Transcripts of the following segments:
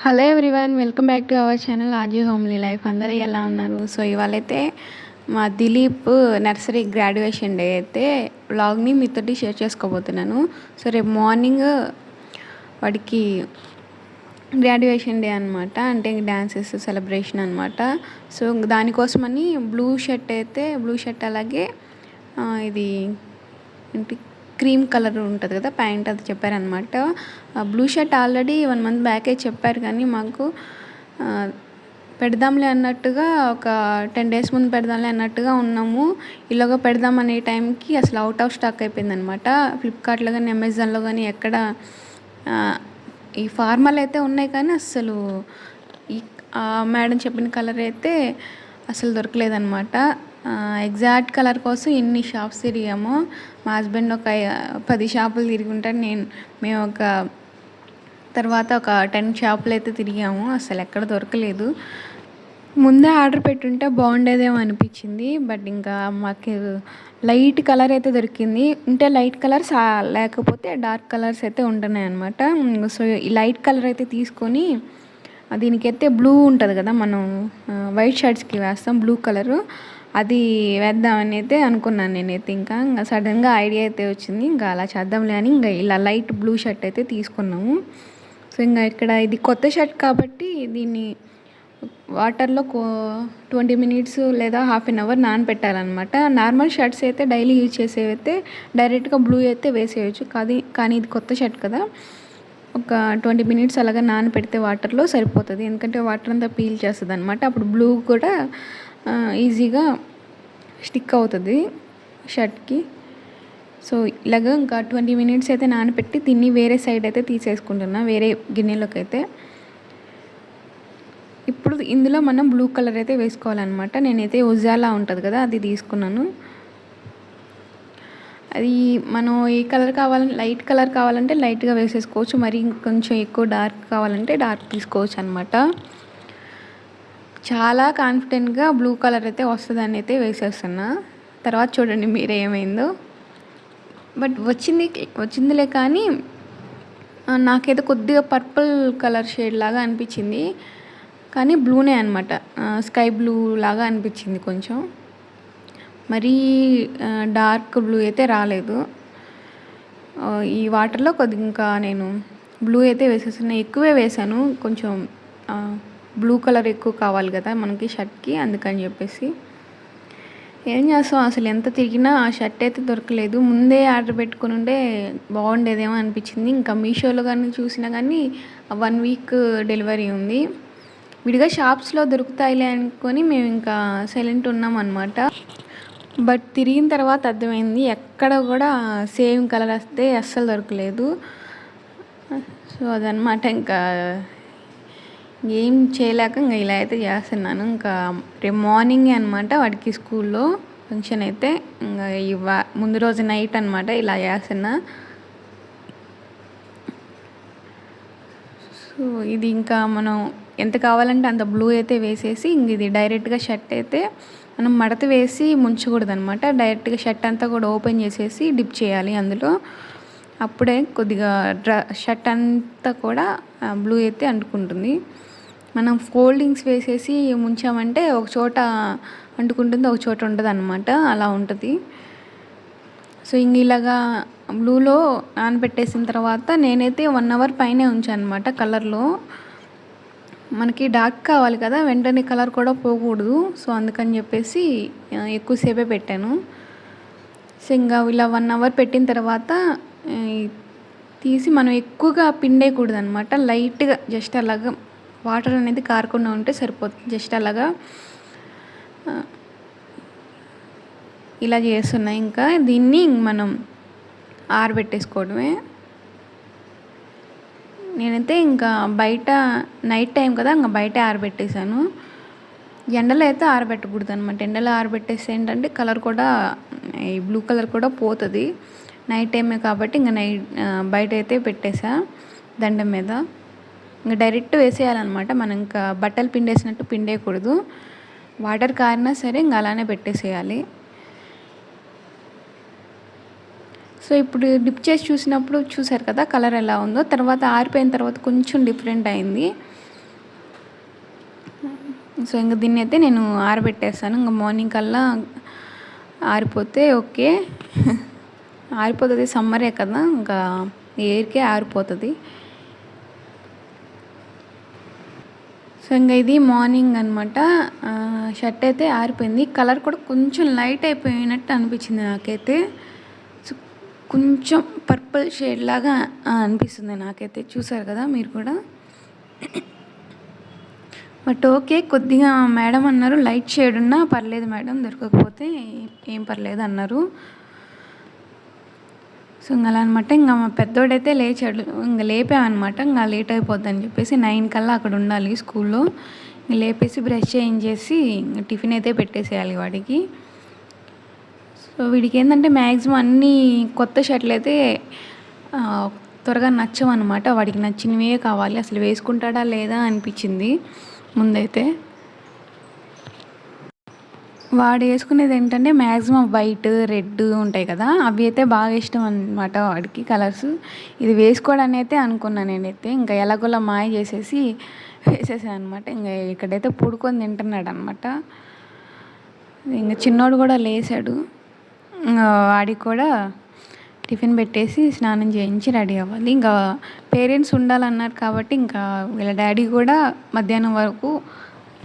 Hello everyone, welcome back to our channel RG homely life. అందరూ ఎలా ఉన్నారు? So ఇవాళైతే మా దిలీప్ నర్సరీ గ్రాడ్యుయేషన్ డే అయితే వ్లాగ్ని మీతోటి షేర్ చేసుకోబోతున్నాను. సో రేపు మార్నింగ్ వాడికి గ్రాడ్యుయేషన్ డే అనమాట, అంటే డ్యాన్సెస్ సెలబ్రేషన్ అనమాట. సో దానికోసమని బ్లూ షర్ట్ అలాగే ఇది ఏంటి క్రీమ్ కలర్ ఉంటుంది కదా ప్యాంట్, అది చెప్పారనమాట. బ్లూ షర్ట్ ఆల్రెడీ 1 month బ్యాకే చెప్పారు, కానీ మాకు పెడదాంలే అన్నట్టుగా ఒక 10 days ముందు పెడదాంలే అన్నట్టుగా ఉన్నాము. ఇలాగ పెడదాం అనే టైంకి అసలు అవుట్ ఆఫ్ స్టాక్ అయిపోయిందనమాట. ఫ్లిప్కార్ట్లో కానీ అమెజాన్లో కానీ ఎక్కడ ఈ ఫార్మల్ అయితే ఉన్నాయి, కానీ అసలు ఈ మేడం చెప్పిన కలర్ అయితే అసలు దొరకలేదన్నమాట. ఎగ్జాక్ట్ కలర్ కోసం ఎన్ని షాప్స్ తిరిగామో. మా హస్బెండ్ ఒక 10 షాపులు తిరిగి ఉంటాడు, మేము ఒక 10 షాపులు అయితే తిరిగాము. అసలు ఎక్కడ దొరకలేదు. ముందే ఆర్డర్ పెట్టుంటే బాగుండేదేమో అనిపించింది, బట్ ఇంకా మాకు లైట్ కలర్ అయితే దొరికింది. ఉంటే లైట్ కలర్స్, లేకపోతే డార్క్ కలర్స్ అయితే ఉంటున్నాయి అన్నమాట. సో ఈ లైట్ కలర్ అయితే తీసుకొని దీనికైతే బ్లూ ఉంటుంది కదా, మనం వైట్ షర్ట్స్కి వేస్తాం బ్లూ కలరు, అది వేద్దామని అయితే అనుకున్నాను నేనైతే. ఇంకా సడన్గా ఐడియా అయితే వచ్చింది, ఇంకా అలా చేద్దాంలే అని ఇంకా ఇలా లైట్ బ్లూ షర్ట్ అయితే తీసుకున్నాము. సో ఇంకా ఇక్కడ ఇది కొత్త షర్ట్ కాబట్టి దీన్ని వాటర్లో 20 minutes లేదా 1/2 hour నానబెట్టాలన్నమాట. నార్మల్ షర్ట్స్ అయితే డైలీ యూజ్ చేసేవి అయితే డైరెక్ట్గా బ్లూ అయితే వేసేయచ్చు, కానీ ఇది కొత్త షర్ట్ కదా, ఒక 20 minutes అలాగా నానబెడితే వాటర్లో సరిపోతుంది. ఎందుకంటే వాటర్ అంతా పీల్ చేస్తుంది అనమాట. అప్పుడు బ్లూ కూడా ఈజీగా స్టిక్ అవుతుంది షర్ట్కి. సో ఇలాగ ఇంకా 20 minutes అయితే నానబెట్టి దీన్ని వేరే సైడ్ అయితే తీసేసుకుంటున్నా, వేరే గిన్నెలోకి అయితే. ఇప్పుడు ఇందులో మనం బ్లూ కలర్ అయితే వేసుకోవాలన్నమాట. నేనైతే ఉజాలా ఉంటుంది కదా, అది తీసుకున్నాను. అది మనం ఏ కలర్ కావాలంటే లైట్ కలర్ కావాలంటే లైట్గా వేసేసుకోవచ్చు, మరి కొంచెం ఎక్కువ డార్క్ కావాలంటే డార్క్ తీసుకోవచ్చు అనమాట. చాలా కాన్ఫిడెంట్గా బ్లూ కలర్ అయితే వస్తుందని అయితే వేసేస్తున్నా. తర్వాత చూడండి మీరే ఏమైందో. బట్ వచ్చిందిలే, కానీ నాకైతే కొద్దిగా పర్పుల్ కలర్ షేడ్ లాగా అనిపించింది, కానీ బ్లూనే అనమాట, స్కై బ్లూ లాగా అనిపించింది కొంచెం. మరీ డార్క్ బ్లూ అయితే రాలేదు. ఈ వాటర్లో కొద్దిగా ఇంకా నేను బ్లూ అయితే వేసేసాను, ఎక్కువే వేసాను, కొంచెం బ్లూ కలర్ ఎక్కువ కావాలి కదా మనకి షర్ట్కి, అందుకని చెప్పేసి. ఏం చేస్తాం, అసలు ఎంత తిరిగినా ఆ షర్ట్ అయితే దొరకలేదు. ముందే ఆర్డర్ పెట్టుకుని ఉంటే బాగుండేదేమో అనిపించింది. ఇంకా మీషోలో కానీ చూసినా కానీ 1 week డెలివరీ ఉంది. విడిగా షాప్స్లో దొరుకుతాయిలే అనుకొని మేము ఇంకా సైలెంట్ ఉన్నాం అనమాట. బట్ తిరిగిన తర్వాత అర్థమైంది, ఎక్కడ కూడా సేమ్ కలర్ వస్తే అస్సలు దొరకలేదు. సో అదనమాట, ఇంకా ఏం చేయలేక ఇంకా ఇలా అయితే చేస్తున్నాను. ఇంకా రేపు మార్నింగే అనమాట వాడికి స్కూల్లో ఫంక్షన్ అయితే, ఇంకా ముందు రోజు నైట్ అనమాట ఇలా చేస్తున్నా. సో ఇది ఇంకా మనం ఎంత కావాలంటే అంత బ్లూ అయితే వేసేసి, ఇంక ఇది డైరెక్ట్గా షర్ట్ అయితే మనం మడత వేసి ముంచకూడదు అనమాట. డైరెక్ట్గా షర్ట్ అంతా కూడా ఓపెన్ చేసేసి డిప్ చేయాలి అందులో. అప్పుడే కొద్దిగా షర్ట్ అంతా కూడా బ్లూ అయితే అంటుకుంటుంది. మనం ఫోల్డింగ్స్ వేసేసి ముంచామంటే ఒక చోట అంటుకుంటుంది, ఒక చోట ఉండదు అనమాట, అలా ఉంటుంది. సో ఇంక ఇలాగా బ్లూలో నానబెట్టేసిన తర్వాత నేనైతే 1 hour పైనే ఉంచాను అనమాట కలర్లో. మనకి డార్క్ కావాలి కదా, వెంటనే కలర్ కూడా పోకూడదు. సో అందుకని చెప్పేసి ఎక్కువసేపే పెట్టాను. సో ఇంకా ఇలా 1 hour పెట్టిన తర్వాత తీసి మనం ఎక్కువగా పిండేయకూడదు అనమాట, లైట్గా జస్ట్ అలాగా వాటర్ అనేది కారకుండా ఉంటే సరిపోతుంది. జస్ట్ అలాగా ఇలా చేస్తున్నాయి. ఇంకా దీన్ని మనం ఆరబెట్టేసుకోవడమే. నేనైతే ఇంకా బయట నైట్ టైం కదా, ఇంకా బయట ఆరబెట్టేశాను. ఎండలో అయితే ఆరబెట్టకూడదు అనమాట. ఎండలో ఆరబెట్టేస్తే ఏంటంటే కలర్ కూడా, ఈ బ్లూ కలర్ కూడా పోతుంది. నైట్ టైమే కాబట్టి ఇంకా బయట అయితే పెట్టేసా దండం మీద. ఇంకా డైరెక్ట్ వేసేయాలన్నమాట, మనం ఇంకా బట్టలు పిండేసినట్టు పిండేయకూడదు. వాటర్ కారినా సరే ఇంకా అలానే పెట్టేసేయాలి. సో ఇప్పుడు డిప్ చేసి చూసినప్పుడు చూసారు కదా కలర్ ఎలా ఉందో. తర్వాత ఆరిపోయిన తర్వాత కొంచెం డిఫరెంట్ అయింది. సో ఇంక దీన్ని అయితే నేను ఆరబెట్టేస్తాను. ఇంకా మార్నింగ్ కల్లా ఆరిపోతే ఓకే. ఆరిపోతుంది, సమ్మరే కదా, ఇంకా ఎయిర్కే ఆరిపోతుంది. సో ఇంకా ఇది మార్నింగ్ అనమాట. షర్ట్ అయితే ఆరిపోయింది. కలర్ కూడా కొంచెం లైట్ అయిపోయినట్టు అనిపించింది నాకైతే. సో కొంచెం పర్పుల్ షేడ్ లాగా అనిపిస్తుంది నాకైతే. చూసారు కదా మీరు కూడా. బట్ ఓకే, కొద్దిగా మేడం అన్నారు లైట్ షేడ్ ఉన్నా పర్లేదు మేడం, దొరకకపోతే ఏం పర్లేదు అన్నారు. సో ఇంకా అలా అనమాట. ఇంకా మా పెద్దోడైతే లేచాడు. ఇంకా లేపామన్నమాట. ఇంకా లేట్ అయిపోద్దని చెప్పేసి 9 కల్లా అక్కడ ఉండాలి స్కూల్లో. లేపేసి బ్రష్ చేయించేసి టిఫిన్ అయితే పెట్టేసేయాలి వాడికి. సో వీడికి ఏంటంటే మ్యాక్సిమం అన్నీ కొత్త షర్ట్లు అయితే త్వరగా నచ్చవన్నమాట. వాడికి నచ్చినవే కావాలి. అసలు వేసుకుంటాడా లేదా అనిపించింది ముందైతే. వాడు వేసుకునేది ఏంటంటే మ్యాక్సిమం వైట్, రెడ్ ఉంటాయి కదా, అవి అయితే బాగా ఇష్టం అనమాట వాడికి కలర్స్. ఇది వేసుకోవడానికి అయితే అనుకున్నాను నేనైతే. ఇంకా ఎలాగోలా మాయ చేసేసి వేసేసాను అనమాట. ఇంకా ఇక్కడైతే పుడుకొని తింటున్నాడు అనమాట. ఇంకా చిన్నోడు కూడా లేచాడు. వాడికి కూడా టిఫిన్ పెట్టేసి స్నానం చేయించి రెడీ అవ్వాలి. ఇంకా పేరెంట్స్ ఉండాలన్నారు కాబట్టి ఇంకా వీళ్ళ డాడీ కూడా మధ్యాహ్నం వరకు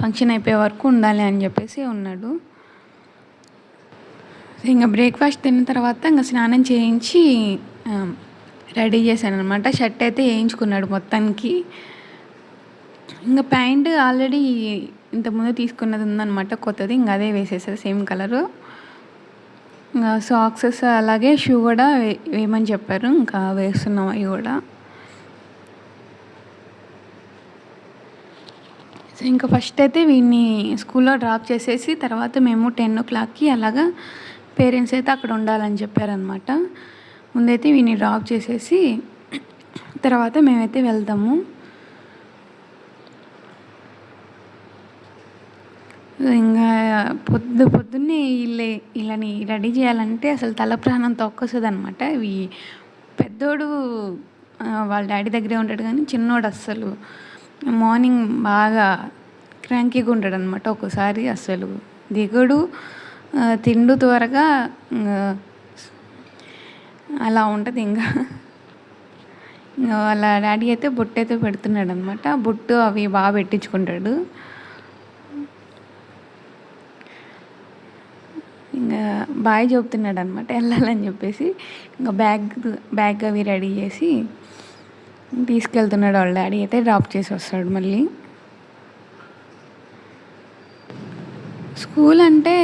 ఫంక్షన్ అయిపోయే వరకు ఉండాలి అని చెప్పేసి ఉన్నాడు. ఇంకా బ్రేక్ఫాస్ట్ తిన్న తర్వాత ఇంకా స్నానం చేయించి రెడీ చేశాను అనమాట. షర్ట్ అయితే వేయించుకున్నాడు మొత్తానికి. ఇంకా ప్యాంట్ ఆల్రెడీ ఇంతకుముందు తీసుకున్నది ఉందన్నమాట కొత్తది. ఇంకా అదే వేసేసారు సేమ్ కలరు. ఇంకా సాక్సెస్ అలాగే షూ కూడా వేయమని చెప్పారు. ఇంకా వేస్తున్నాం అవి కూడా. సో ఇంకా ఫస్ట్ అయితే వీడిని స్కూల్లో డ్రాప్ చేసేసి తర్వాత మేము 10 o'clockకి అలాగా పేరెంట్స్ అయితే అక్కడ ఉండాలని చెప్పారనమాట. ముందైతే వీడిని డ్రాప్ చేసేసి తర్వాత మేమైతే వెళ్తాము. ఇంకా పొద్దున్నే వీళ్ళని రెడీ చేయాలంటే అసలు తల ప్రాణం తొక్కొస్తుంది అనమాట. ఇవి పెద్దోడు వాళ్ళ డాడీ దగ్గరే ఉంటాడు, కానీ చిన్నోడు అస్సలు మార్నింగ్ బాగా క్రాంకీగా ఉంటాడు అనమాట. ఒక్కోసారి అస్సలు దిగుడు, తిండు త్వరగా, అలా ఉంటుంది. ఇంకా వాళ్ళ డాడీ అయితే బొట్టు అయితే పెడుతున్నాడు అనమాట. బొట్టు అవి బాగా పెట్టించుకుంటాడు. ఇంకా బాయ్ చెబుతున్నాడు అనమాట వెళ్ళాలని చెప్పేసి. ఇంకా బ్యాగ్ అవి రెడీ చేసి తీసుకెళ్తున్నాడు. వాళ్ళ డాడీ అయితే డ్రాప్ చేసి వస్తాడు మళ్ళీ. స్కూల్ అంటే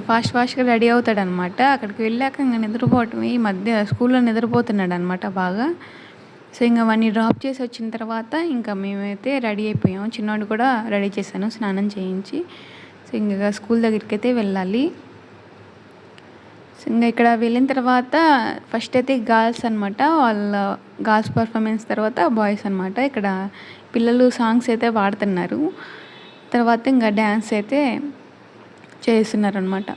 ఫాస్ట్గా రెడీ అవుతాడు అనమాట. అక్కడికి వెళ్ళాక ఇంకా నిద్రపోవటమే. ఈ మధ్య స్కూల్లో నిద్రపోతున్నాడు అనమాట బాగా. సో ఇంకా వాడిని డ్రాప్ చేసి వచ్చిన తర్వాత ఇంకా మేమైతే రెడీ అయిపోయాము. చిన్నవాడు కూడా రెడీ చేశాను స్నానం చేయించి. సో ఇంకా స్కూల్ దగ్గరికి అయితే వెళ్ళాలి. సో ఇంకా ఇక్కడ వెళ్ళిన తర్వాత ఫస్ట్ అయితే గర్ల్స్ అనమాట. వాళ్ళ గర్ల్స్ పర్ఫార్మెన్స్ తర్వాత బాయ్స్ అనమాట. ఇక్కడ పిల్లలు సాంగ్స్ అయితే పాడుతున్నారు. తర్వాత ఇంకా డ్యాన్స్ అయితే చేస్తున్నారనమాట.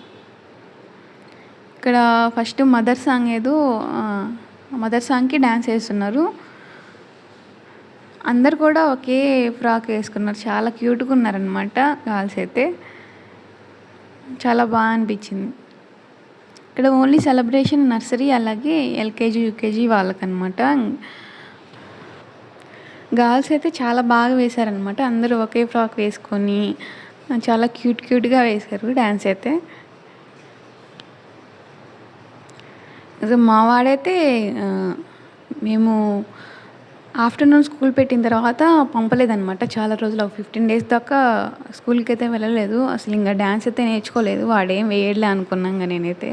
ఇక్కడ ఫస్ట్ మదర్ సాంగ్కి డ్యాన్స్ వేస్తున్నారు. అందరు కూడా ఒకే ఫ్రాక్ వేసుకున్నారు. చాలా క్యూట్గా ఉన్నారనమాట గర్ల్స్ అయితే. చాలా బాగా అనిపించింది. ఇక్కడ ఓన్లీ సెలబ్రేషన్ నర్సరీ అలాగే ఎల్కేజీ యూకేజీ వాళ్ళకనమాట. గర్ల్స్ అయితే చాలా బాగా వేశారనమాట. అందరూ ఒకే ఫ్రాక్ వేసుకొని చాలా క్యూట్గా వేశారు డ్యాన్స్ అయితే. మా వాడైతే మేము ఆఫ్టర్నూన్ స్కూల్ పెట్టిన తర్వాత పంపలేదనమాట. చాలా రోజులు 15 days దాకా స్కూల్కి అయితే వెళ్ళలేదు. అసలు ఇంకా డ్యాన్స్ అయితే నేర్చుకోలేదు. వాడేం వేయట్లే అనుకున్నాగా నేనైతే.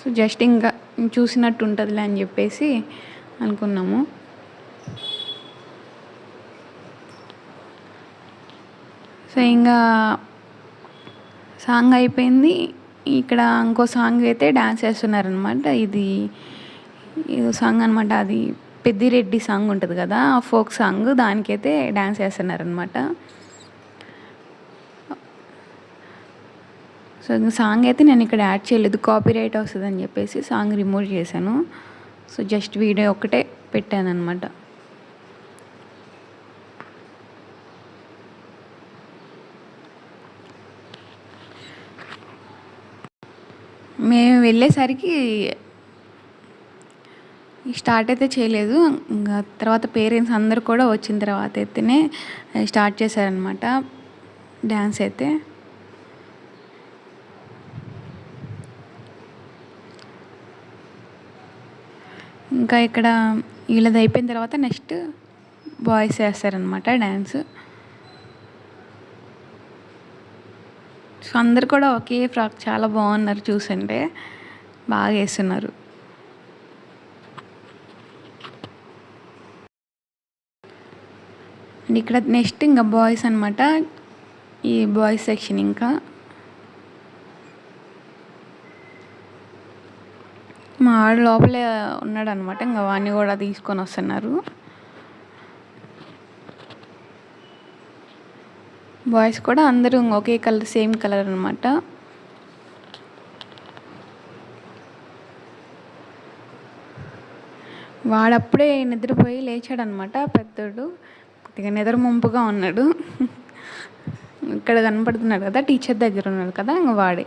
సో జస్ట్ ఇంకా చూసినట్టు ఉంటుందిలే అని చెప్పేసి అనుకున్నాము. సో ఇంకా సాంగ్ అయిపోయింది. ఇక్కడ ఇంకో సాంగ్ అయితే డ్యాన్స్ వేస్తున్నారనమాట. ఇది సాంగ్ అనమాట. అది పెద్దిరెడ్డి సాంగ్ ఉంటుంది కదా, ఫోక్ సాంగ్, దానికైతే డ్యాన్స్ వేస్తున్నారనమాట. సో సాంగ్ అయితే నేను ఇక్కడ యాడ్ చేయలేదు, కాపీరైట్ వస్తుందని చెప్పేసి సాంగ్ రిమూవ్ చేశాను. సో జస్ట్ వీడియో ఒక్కటే పెట్టాను అనమాట. మేము వెళ్ళేసరికి స్టార్ట్ అయితే చేయలేదు. ఇంకా తర్వాత పేరెంట్స్ అందరూ కూడా వచ్చిన తర్వాత అయితేనే స్టార్ట్ చేశారనమాట డ్యాన్స్ అయితే. ఇంకా ఇక్కడ వీళ్ళది అయిపోయిన తర్వాత నెక్స్ట్ బాయ్స్ వేస్తారనమాట డ్యాన్స్. సో అందరు కూడా ఒకే ఫ్రాక్ చాలా బాగున్నారు, చూసంటే బాగా వేస్తున్నారు. అండ్ ఇక్కడ నెక్స్ట్ ఇంకా బాయ్స్ అనమాట, ఈ బాయ్స్ సెక్షన్. ఇంకా మా ఆడ లోపలే ఉన్నాడు అనమాట, ఇంకా వాడిని కూడా తీసుకొని వస్తున్నారు. బాయ్స్ కూడా అందరూ ఒకే కలర్, సేమ్ కలర్ అనమాట. వాడప్పుడే నిద్రపోయి లేచాడనమాట పెద్దోడు, కొద్దిగా నిద్ర ముంపుగా ఉన్నాడు. ఇక్కడ కనపడుతున్నాడు కదా, టీచర్ దగ్గర ఉన్నాడు కదా, ఇంకా వాడే.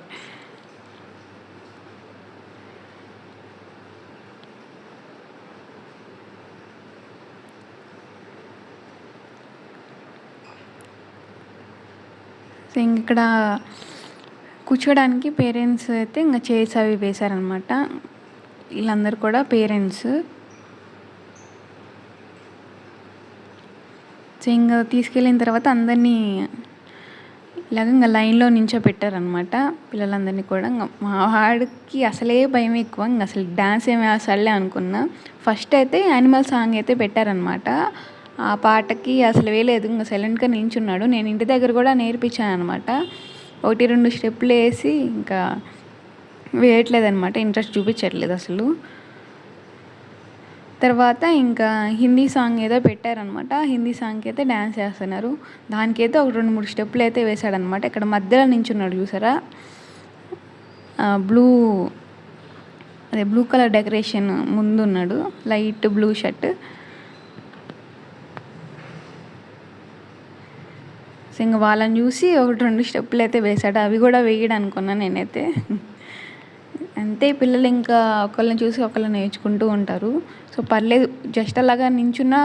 సో ఇక్కడ కూర్చోడానికి పేరెంట్స్ అయితే ఇంకా చైర్స్ అవి వేశారనమాట. వీళ్ళందరూ కూడా పేరెంట్స్. సో ఇంకా తీసుకెళ్ళిన తర్వాత అందరినీ ఇలాగ ఇంకా లైన్లో నించోపెట్టారనమాట పిల్లలందరినీ కూడా. మా వాడికి అసలే భయం ఎక్కువ, ఇంకా అసలు డ్యాన్స్ ఏమి వేస్తాడులే అనుకున్నా. ఫస్ట్ అయితే యానిమల్ సాంగ్ అయితే పెట్టారనమాట. ఆ పాటకి అసలు వేయలేదు, ఇంకా సైలెంట్గా నించున్నాడు. నేను ఇంటి దగ్గర కూడా నేర్పించాను అనమాట. 1-2 స్టెప్పులు వేసి ఇంకా వేయట్లేదనమాట, ఇంట్రెస్ట్ చూపించట్లేదు అసలు. తర్వాత ఇంకా హిందీ సాంగ్ ఏదో పెట్టారనమాట. హిందీ సాంగ్కి అయితే డ్యాన్స్ చేస్తున్నారు. దానికైతే ఒక 2-3 స్టెప్పులు అయితే వేశాడనమాట. ఇక్కడ మధ్యలో నించున్నాడు చూసారా, బ్లూ కలర్ డెకరేషన్ ముందు ఉన్నాడు, లైట్ బ్లూ షర్ట్. సో ఇంకా వాళ్ళని చూసి 1-2 స్టెప్పులు అయితే వేశాడు. అవి కూడా వేయడం అనుకున్నాను నేనైతే. అంతే, పిల్లలు ఇంకా ఒకళ్ళని చూసి ఒకళ్ళని నేర్చుకుంటూ ఉంటారు. సో పర్లేదు, జస్ట్ అలాగా నించున్నా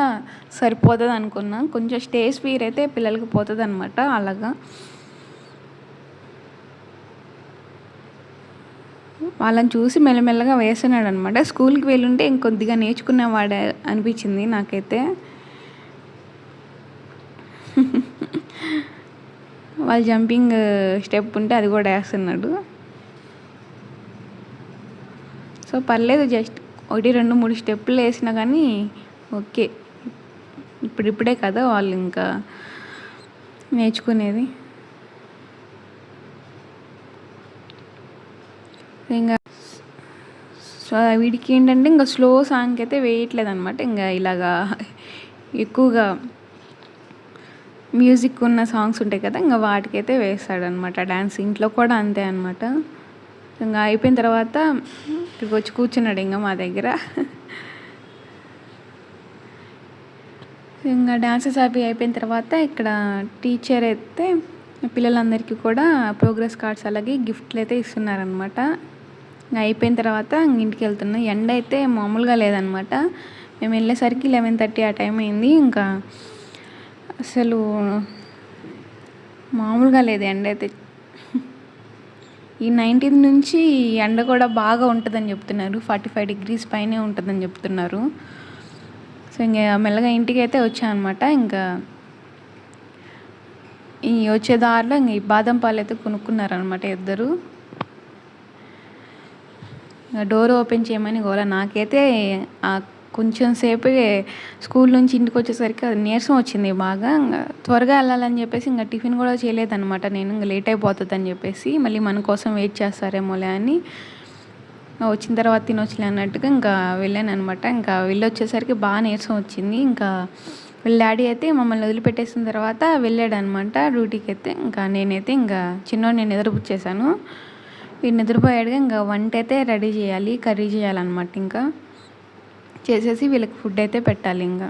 సరిపోతుంది అనుకున్నా. కొంచెం స్టేజ్ ఫియర్ అయితే పిల్లలకి పోతుంది అనమాట. అలాగా వాళ్ళని చూసి మెల్లమెల్లగా వేస్తున్నాడు అనమాట. స్కూల్కి వెళ్ళుంటే ఇంకొద్దిగా నేర్చుకునేవాడే అనిపించింది నాకైతే. వాళ్ళు జంపింగ్ స్టెప్ ఉంటే అది కూడా వేస్తున్నాడు. సో పర్లేదు, జస్ట్ 1-2-3 స్టెప్పులు వేసినా కానీ ఓకే. ఇప్పుడిప్పుడే కదా వాళ్ళు ఇంకా నేర్చుకునేది. ఇంకా సో వీడికి ఏంటంటే ఇంకా స్లో సాంగ్ అయితే వేయట్లేదు అనమాట. ఇంకా ఇలాగా ఎక్కువగా మ్యూజిక్ ఉన్న సాంగ్స్ ఉంటాయి కదా, ఇంకా వాటికైతే వేస్తాడనమాట డ్యాన్స్. ఇంట్లో కూడా అంతే అనమాట. ఇంకా అయిపోయిన తర్వాత ఇక్కడికి వచ్చి కూర్చున్నాడు ఇంకా మా దగ్గర. ఇంకా డాన్సెస్ అవి అయిపోయిన తర్వాత ఇక్కడ టీచర్ అయితే పిల్లలందరికీ కూడా ప్రోగ్రెస్ కార్డ్స్ అలాగే గిఫ్ట్లు అయితే ఇస్తున్నారనమాట. ఇంకా అయిపోయిన తర్వాత ఇంటికి వెళ్తున్నాం. ఎండ అయితే మామూలుగా లేదనమాట. మేము వెళ్ళేసరికి 11:30 ఆ టైం అయింది. ఇంకా అసలు మామూలుగా లేదు ఎండ అయితే. ఈ 19 నుంచి ఎండ కూడా బాగా ఉంటుందని చెప్తున్నారు. 45 degrees పైనే ఉంటుందని చెప్తున్నారు. సో ఇంకా మెల్లగా ఇంటికి అయితే వచ్చాను అనమాట. ఇంకా ఈ వచ్చే దారిలో ఇంక ఈ బాదం పాలు అయితే కొనుక్కున్నారనమాట ఇద్దరు. డోర్ ఓపెన్ చేయమని గోల. నాకైతే కొంచెం సేపు స్కూల్ నుంచి ఇంటికి వచ్చేసరికి అది నీరసం వచ్చింది బాగా. త్వరగా వెళ్ళాలని చెప్పేసి ఇంకా టిఫిన్ కూడా చేయలేదన్నమాట నేను. ఇంకా లేట్ అయిపోతుంది అని చెప్పేసి, మళ్ళీ మన కోసం వెయిట్ చేస్తారేమోలే అని వచ్చిన తర్వాత తినొచ్చులే అన్నట్టుగా ఇంకా వెళ్ళాను అనమాట. ఇంకా వెళ్ళి వచ్చేసరికి బాగా నీరసం వచ్చింది. ఇంకా వీళ్ళ డాడీ అయితే మమ్మల్ని వదిలిపెట్టేసిన తర్వాత వెళ్ళాడు అనమాట డ్యూటీకి అయితే. ఇంకా నేనైతే ఇంకా చిన్నోడు నేను నిద్రపుచ్చేసాను. వీడు నిద్రపోయాడుగా. ఇంకా వంట అయితే రెడీ చేయాలి, కర్రీ చేయాలన్నమాట. ఇంకా చేసేసి వీళ్ళకి ఫుడ్ అయితే పెట్టాలి. ఇంకా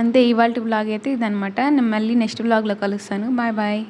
అంతే. ఇవాళ వ్లాగ్ అయితే ఇదనమాట. నేను మళ్ళీ నెక్స్ట్ వ్లాగ్లో కలుస్తాను. Bye bye.